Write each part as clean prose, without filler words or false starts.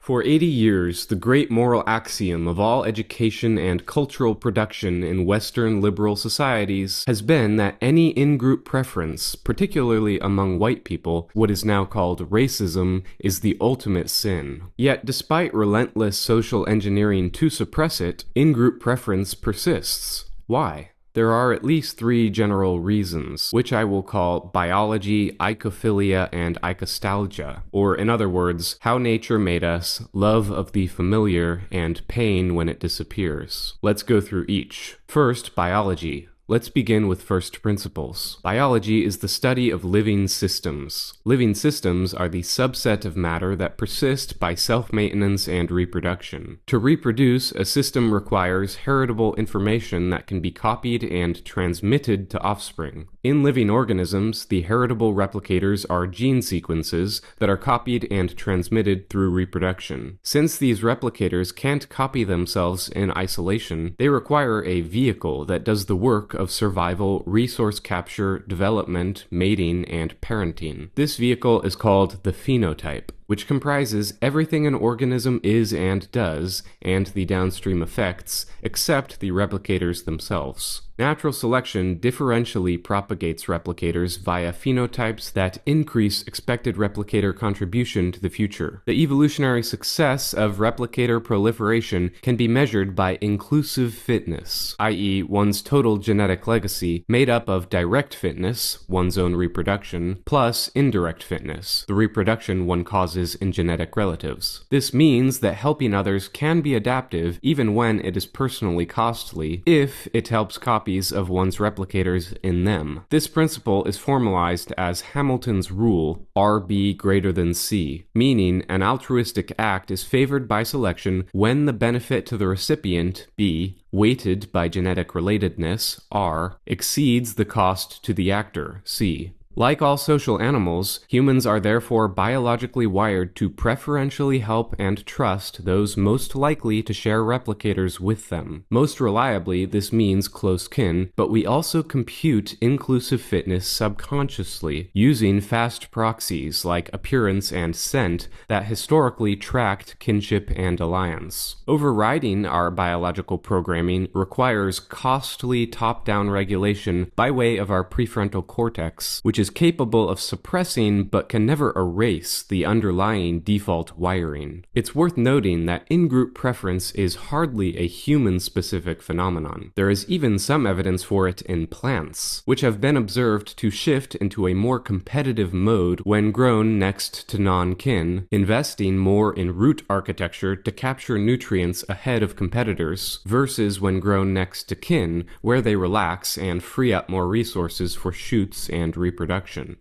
For 80 years, the great moral axiom of all education and cultural production in Western liberal societies has been that any in-group preference, particularly among white people, what is now called racism, is the ultimate sin. Yet, despite relentless social engineering to suppress it, in-group preference persists. Why? There are at least three general reasons, which I will call biology, Oikophilia, and Oikostalgia, or in other words, how nature made us, love of the familiar, and pain when it disappears. Let's go through each. First, biology. Let's begin with first principles. Biology is the study of living systems. Living systems are the subset of matter that persist by self-maintenance and reproduction. To reproduce, a system requires heritable information that can be copied and transmitted to offspring. In living organisms, the heritable replicators are gene sequences that are copied and transmitted through reproduction. Since these replicators can't copy themselves in isolation, they require a vehicle that does the work of survival, resource capture, development, mating, and parenting. This vehicle is called the phenotype, which comprises everything an organism is and does, and the downstream effects, except the replicators themselves. Natural selection differentially propagates replicators via phenotypes that increase expected replicator contribution to the future. The evolutionary success of replicator proliferation can be measured by inclusive fitness, i.e., one's total genetic legacy, made up of direct fitness, one's own reproduction, plus indirect fitness, the reproduction one causes in genetic relatives. This means that helping others can be adaptive even when it is personally costly, if it helps copies of one's replicators in them. This principle is formalized as Hamilton's rule, RB greater than C, meaning an altruistic act is favored by selection when the benefit to the recipient, B, weighted by genetic relatedness, R, exceeds the cost to the actor, C. Like all social animals, humans are therefore biologically wired to preferentially help and trust those most likely to share replicators with them. Most reliably, this means close kin, but we also compute inclusive fitness subconsciously, using fast proxies like appearance and scent that historically tracked kinship and alliance. Overriding our biological programming requires costly top-down regulation by way of our prefrontal cortex, which is capable of suppressing but can never erase the underlying default wiring. It's worth noting that in-group preference is hardly a human-specific phenomenon. There is even some evidence for it in plants, which have been observed to shift into a more competitive mode when grown next to non-kin, investing more in root architecture to capture nutrients ahead of competitors, versus when grown next to kin, where they relax and free up more resources for shoots and reproduction.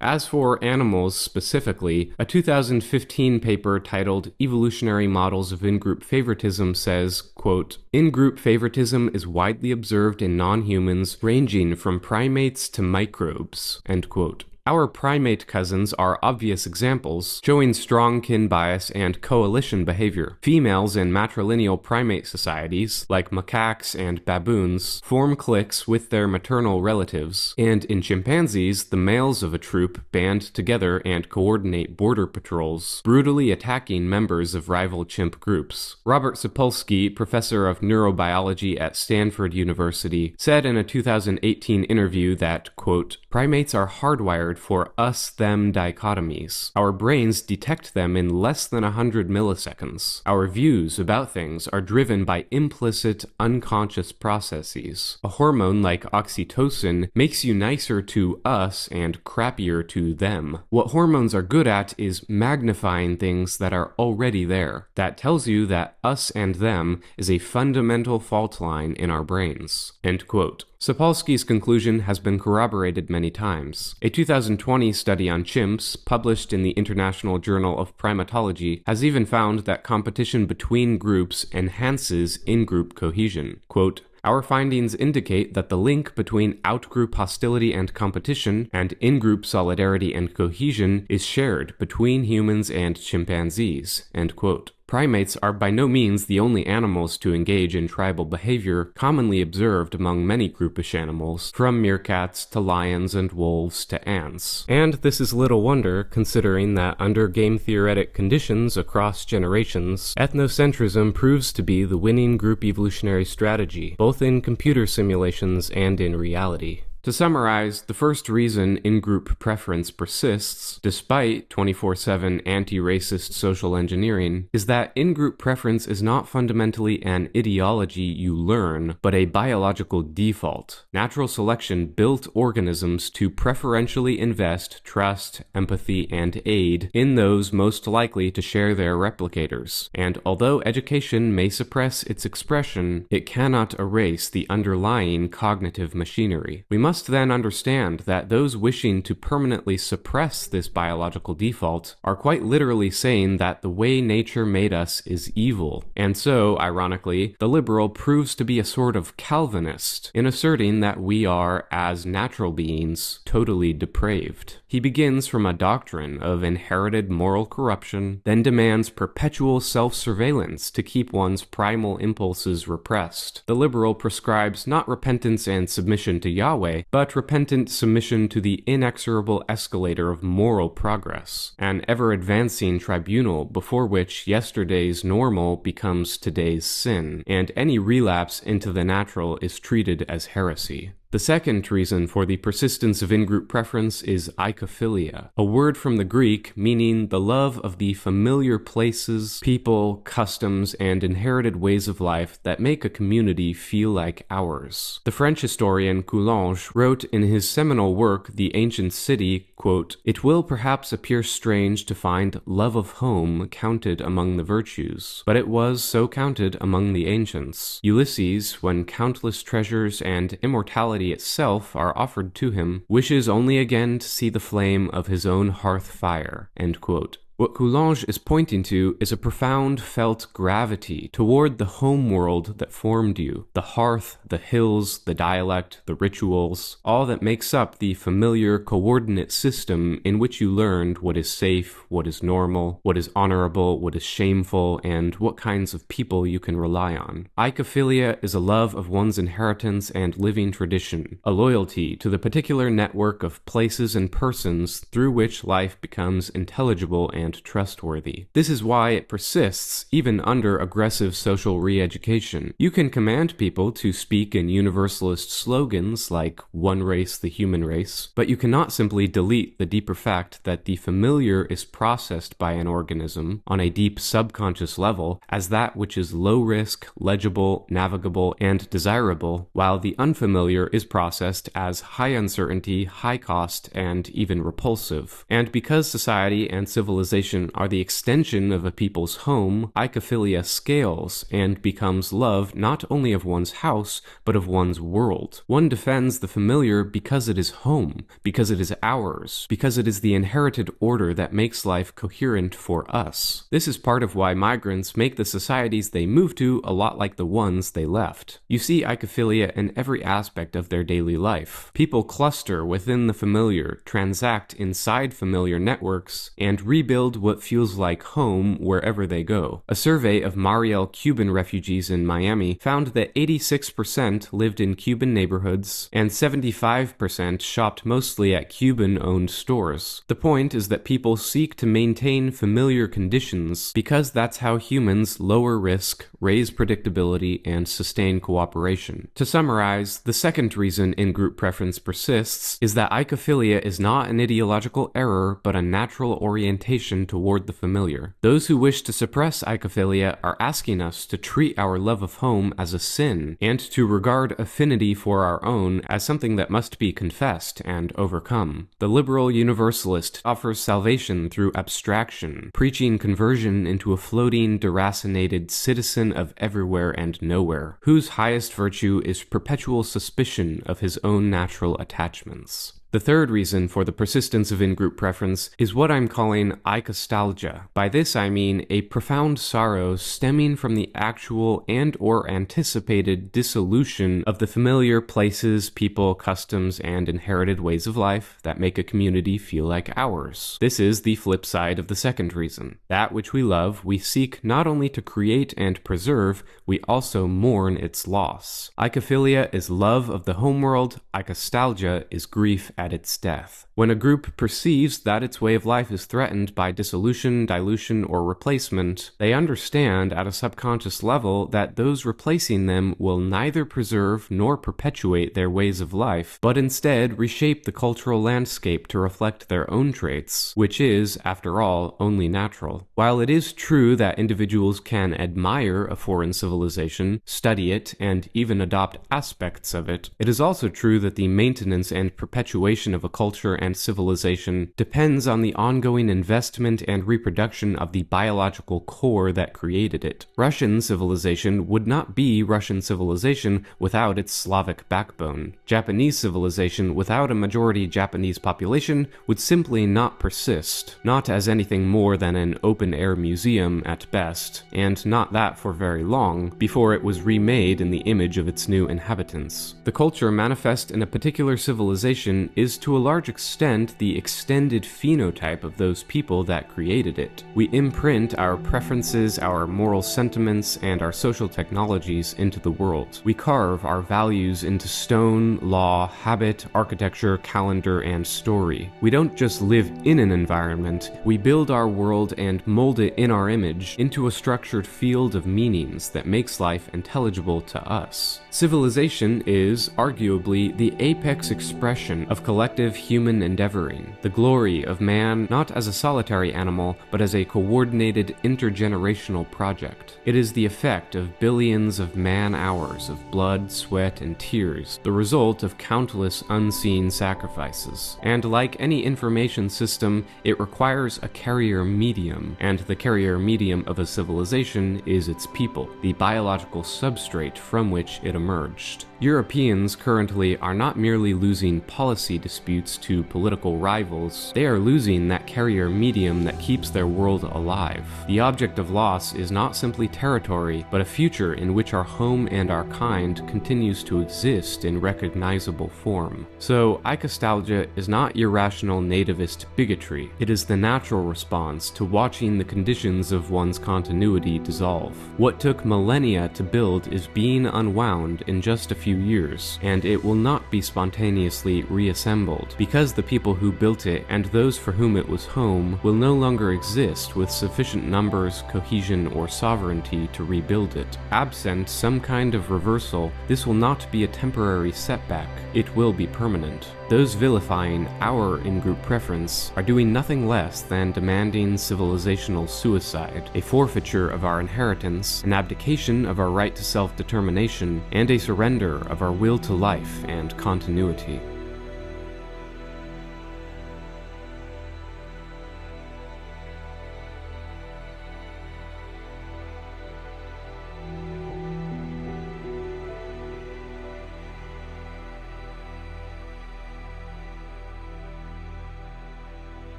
As for animals specifically, a 2015 paper titled Evolutionary Models of In-Group Favoritism says, quote, "In-group favoritism is widely observed in non-humans ranging from primates to microbes," end quote. Our primate cousins are obvious examples, showing strong kin bias and coalition behavior. Females in matrilineal primate societies, like macaques and baboons, form cliques with their maternal relatives, and in chimpanzees, the males of a troop band together and coordinate border patrols, brutally attacking members of rival chimp groups. Robert Sapolsky, professor of neurobiology at Stanford University, said in a 2018 interview that, quote, "Primates are hardwired for us-them dichotomies. Our brains detect them in less than 100 milliseconds. Our views about things are driven by implicit, unconscious processes. A hormone like oxytocin makes you nicer to us and crappier to them. What hormones are good at is magnifying things that are already there. That tells you that us and them is a fundamental fault line in our brains." End quote. Sapolsky's conclusion has been corroborated many times. A 2020 study on chimps, published in the International Journal of Primatology, has even found that competition between groups enhances in-group cohesion. Quote, "Our findings indicate that the link between out-group hostility and competition and in-group solidarity and cohesion is shared between humans and chimpanzees," end quote. Primates are by no means the only animals to engage in tribal behavior commonly observed among many groupish animals, from meerkats to lions and wolves to ants. And this is little wonder, considering that under game-theoretic conditions across generations, ethnocentrism proves to be the winning group evolutionary strategy, both in computer simulations and in reality. To summarize, the first reason in-group preference persists, despite 24/7 anti-racist social engineering, is that in-group preference is not fundamentally an ideology you learn, but a biological default. Natural selection built organisms to preferentially invest trust, empathy, and aid in those most likely to share their replicators. And although education may suppress its expression, it cannot erase the underlying cognitive machinery. We must then understand that those wishing to permanently suppress this biological default are quite literally saying that the way nature made us is evil. And so, ironically, the liberal proves to be a sort of Calvinist in asserting that we are, as natural beings, totally depraved. He begins from a doctrine of inherited moral corruption, then demands perpetual self-surveillance to keep one's primal impulses repressed. The liberal prescribes not repentance and submission to Yahweh, but repentant submission to the inexorable escalator of moral progress, an ever-advancing tribunal before which yesterday's normal becomes today's sin, and any relapse into the natural is treated as heresy. The second reason for the persistence of in-group preference is oikophilia, a word from the Greek meaning the love of the familiar places, people, customs, and inherited ways of life that make a community feel like ours. The French historian Coulanges wrote in his seminal work, The Ancient City, quote, "It will perhaps appear strange to find love of home counted among the virtues, but it was so counted among the ancients. Ulysses, when countless treasures and immortality itself are offered to him, wishes only again to see the flame of his own hearth fire." End quote. What Coulanges is pointing to is a profound felt gravity toward the home world that formed you, the hearth, the hills, the dialect, the rituals, all that makes up the familiar coordinate system in which you learned what is safe, what is normal, what is honorable, what is shameful, and what kinds of people you can rely on. Oikophilia is a love of one's inheritance and living tradition, a loyalty to the particular network of places and persons through which life becomes intelligible and trustworthy. This is why it persists even under aggressive social re-education. You can command people to speak in universalist slogans like "one race, the human race," but you cannot simply delete the deeper fact that the familiar is processed by an organism on a deep subconscious level as that which is low risk, legible, navigable, and desirable, while the unfamiliar is processed as high uncertainty, high cost, and even repulsive. And because society and civilization are the extension of a people's home, oikophilia scales and becomes love not only of one's house, but of one's world. One defends the familiar because it is home, because it is ours, because it is the inherited order that makes life coherent for us. This is part of why migrants make the societies they move to a lot like the ones they left. You see oikophilia in every aspect of their daily life. People cluster within the familiar, transact inside familiar networks, and rebuild what feels like home wherever they go. A survey of Mariel Cuban refugees in Miami found that 86% lived in Cuban neighborhoods and 75% shopped mostly at Cuban-owned stores. The point is that people seek to maintain familiar conditions because that's how humans lower risk, raise predictability, and sustain cooperation. To summarize, the second reason in-group preference persists is that oikophilia is not an ideological error but a natural orientation toward the familiar. Those who wish to suppress oikophilia are asking us to treat our love of home as a sin and to regard affinity for our own as something that must be confessed and overcome. The liberal universalist offers salvation through abstraction, preaching conversion into a floating, deracinated citizen of everywhere and nowhere, whose highest virtue is perpetual suspicion of his own natural attachments. The third reason for the persistence of in-group preference is what I'm calling Oikostalgia. By this I mean a profound sorrow stemming from the actual and or anticipated dissolution of the familiar places, people, customs, and inherited ways of life that make a community feel like ours. This is the flip side of the second reason. That which we love, we seek not only to create and preserve, we also mourn its loss. Oikophilia is love of the homeworld, Oikostalgia is grief at its death. When a group perceives that its way of life is threatened by dissolution, dilution, or replacement, they understand at a subconscious level that those replacing them will neither preserve nor perpetuate their ways of life, but instead reshape the cultural landscape to reflect their own traits, which is, after all, only natural. While it is true that individuals can admire a foreign civilization, study it, and even adopt aspects of it, it is also true that the maintenance and perpetuation of a culture and civilization depends on the ongoing investment and reproduction of the biological core that created it. Russian civilization would not be Russian civilization without its Slavic backbone. Japanese civilization without a majority Japanese population would simply not persist, not as anything more than an open-air museum at best, and not that for very long, before it was remade in the image of its new inhabitants. The culture manifest in a particular civilization is to a large extent the extended phenotype of those people that created it. We imprint our preferences, our moral sentiments, and our social technologies into the world. We carve our values into stone, law, habit, architecture, calendar, and story. We don't just live in an environment, we build our world and mold it in our image into a structured field of meanings that makes life intelligible to us. Civilization is, arguably, the apex expression of collective human endeavoring, the glory of man not as a solitary animal, but as a coordinated intergenerational project. It is the effect of billions of man-hours of blood, sweat, and tears, the result of countless unseen sacrifices. And like any information system, it requires a carrier medium, and the carrier medium of a civilization is its people, the biological substrate from which it emerged. Europeans currently are not merely losing policy disputes to political rivals, they are losing that carrier medium that keeps their world alive. The object of loss is not simply territory, but a future in which our home and our kind continues to exist in recognizable form. So, Oikostalgia is not irrational nativist bigotry, it is the natural response to watching the conditions of one's continuity dissolve. What took millennia to build is being unwound in just a few years, and it will not be spontaneously reassembled, because the people who built it and those for whom it was home will no longer exist with sufficient numbers, cohesion, or sovereignty to rebuild it. Absent some kind of reversal, this will not be a temporary setback, it will be permanent. Those vilifying our in-group preference are doing nothing less than demanding civilizational suicide, a forfeiture of our inheritance, an abdication of our right to self-determination, and a surrender of our will to life and continuity.